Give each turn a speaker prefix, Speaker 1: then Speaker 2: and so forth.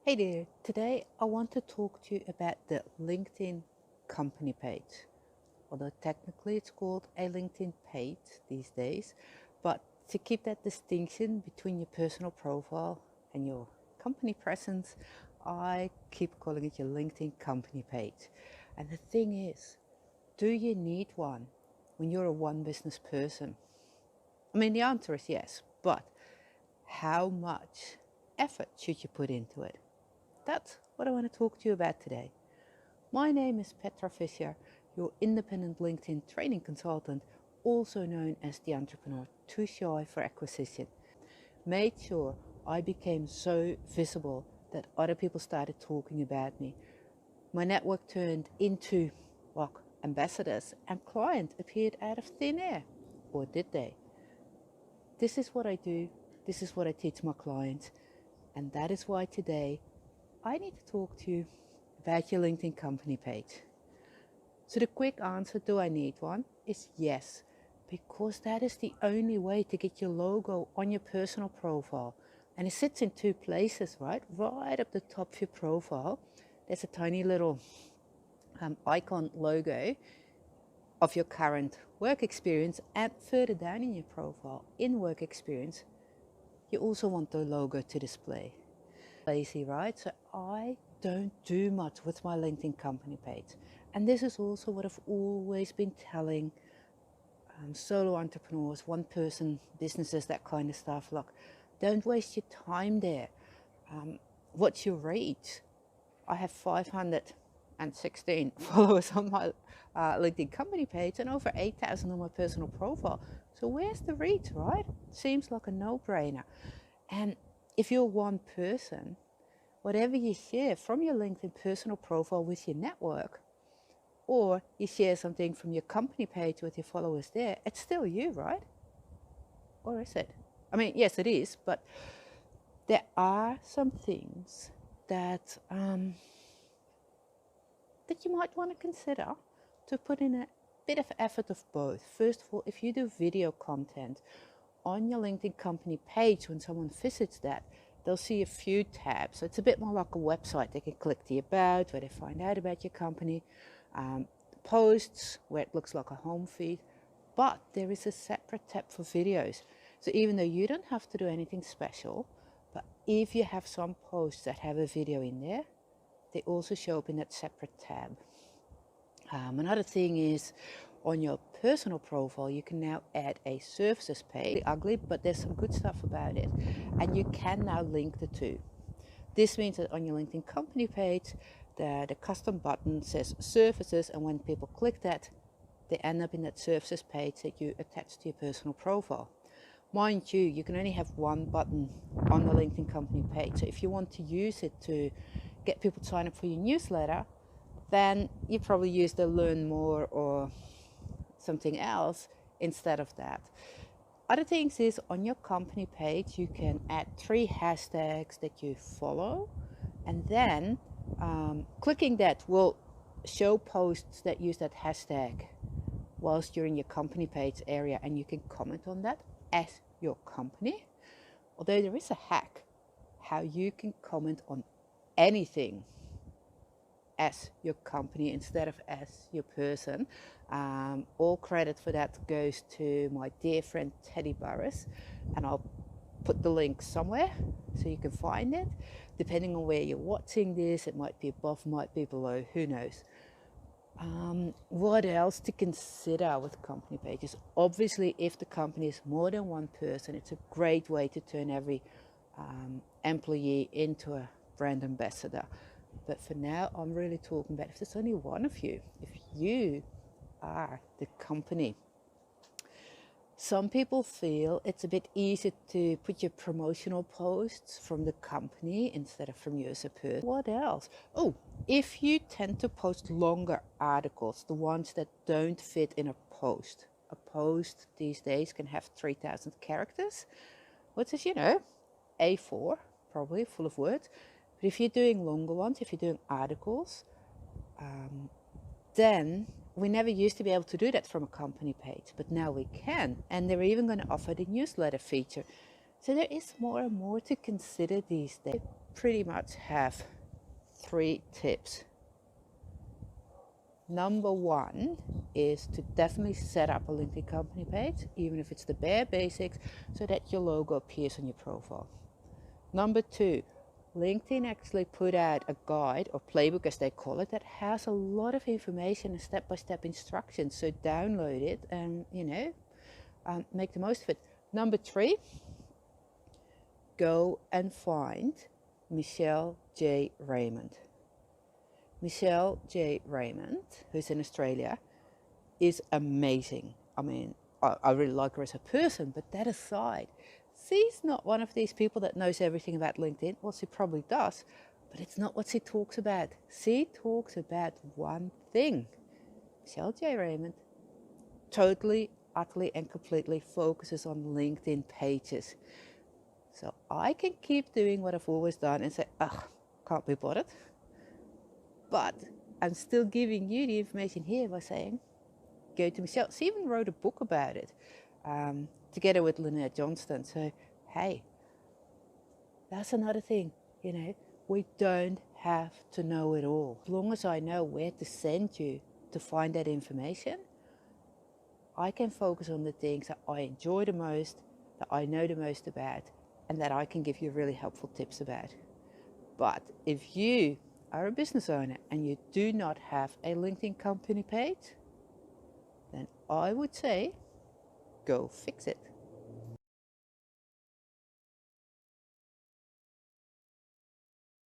Speaker 1: Hey there, today I want to talk to you about the LinkedIn company page. Although technically it's called a LinkedIn page these days, but to keep that distinction between your personal profile and your company presence, I keep calling it your LinkedIn company page. And the thing is, do you need one when you're a one business person? I mean, the answer is yes, but how much effort should you put into it? That's what I want to talk to you about today. My name is Petra Fisher, your independent LinkedIn training consultant, also known as the entrepreneur too shy for acquisition. Made sure I became so visible that other people started talking about me. My network turned into, well, ambassadors, and clients appeared out of thin air. Or did they? This is what I do. This is what I teach my clients. And that is why today I need to talk to you about your LinkedIn company page. So the quick answer, do I need one, is yes, because that is the only way to get your logo on your personal profile. And it sits in two places, right? Right up the top of your profile, there's a tiny little icon logo of your current work experience, and further down in your profile, in work experience, you also want the logo to display. Lazy, right? So I don't do much with my LinkedIn company page. And this is also what I've always been telling solo entrepreneurs, one person businesses, that kind of stuff. Look, don't waste your time there. What's your reach? I have 516 followers on my LinkedIn company page and over 8,000 on my personal profile. So where's the reach, right? Seems like a no-brainer. And if you're one person, whatever you share from your LinkedIn personal profile with your network, or you share something from your company page with your followers there, it's still you, right? Or is it? I mean, yes, it is, but there are some things that that you might want to consider to put in a bit of effort of both. First of all, if you do video content on your LinkedIn company page, when someone visits that, they'll see a few tabs. So it's a bit more like a website. They can click the about, where they find out about your company, posts, where it looks like a home feed. But there is a separate tab for videos. So even though you don't have to do anything special, but if you have some posts that have a video in there, they also show up in that separate tab. Another thing is, on your personal profile, you can now add a services page. It's ugly, but there's some good stuff about it. And you can now link the two. This means that on your LinkedIn company page, the custom button says services, and when people click that, they end up in that services page that you attach to your personal profile. Mind you, you can only have one button on the LinkedIn company page. So if you want to use it to get people to sign up for your newsletter, then you probably use the learn more or something else instead of that. Other things is, on your company page, you can add 3 hashtags that you follow, and then clicking that will show posts that use that hashtag whilst you're in your company page area, and you can comment on that as your company. Although there is a hack how you can comment on anything as your company instead of as your person. All credit for that goes to my dear friend Teddy Burris, and I'll put the link somewhere so you can find it. Depending on where you're watching this, it might be above, might be below, who knows. What else to consider with company pages? Obviously, if the company is more than one person, it's a great way to turn every employee into a brand ambassador. But for now, I'm really talking about if there's only one of you, if you are the company. Some people feel it's a bit easier to put your promotional posts from the company instead of from you as a person. What else? Oh, if you tend to post longer articles, the ones that don't fit in a post. A post these days can have 3,000 characters, which is, A4, probably full of words. But if you're doing longer ones, if you're doing articles, then we never used to be able to do that from a company page, but now we can. And they're even going to offer the newsletter feature. So there is more and more to consider these days. pretty much have 3 tips. Number 1 is to definitely set up a LinkedIn company page, even if it's the bare basics, so that your logo appears on your profile. Number 2, LinkedIn actually put out a guide or playbook, as they call it, that has a lot of information and step-by-step instructions. So download it and, make the most of it. Number 3, go and find Michelle J. Raymond. Michelle J. Raymond, who's in Australia, is amazing. I mean, I really like her as a person, but that aside, she's not one of these people that knows everything about LinkedIn. Well, she probably does, but it's not what she talks about. She talks about one thing. Michelle J. Raymond totally, utterly, and completely focuses on LinkedIn pages. So I can keep doing what I've always done and say, ugh, can't be bothered. But I'm still giving you the information here by saying, go to Michelle. She even wrote a book about it, together with Lynette Johnston. So, hey, that's another thing, we don't have to know it all. As long as I know where to send you to find that information, I can focus on the things that I enjoy the most, that I know the most about, and that I can give you really helpful tips about. But if you are a business owner and you do not have a LinkedIn company page, then I would say go fix it.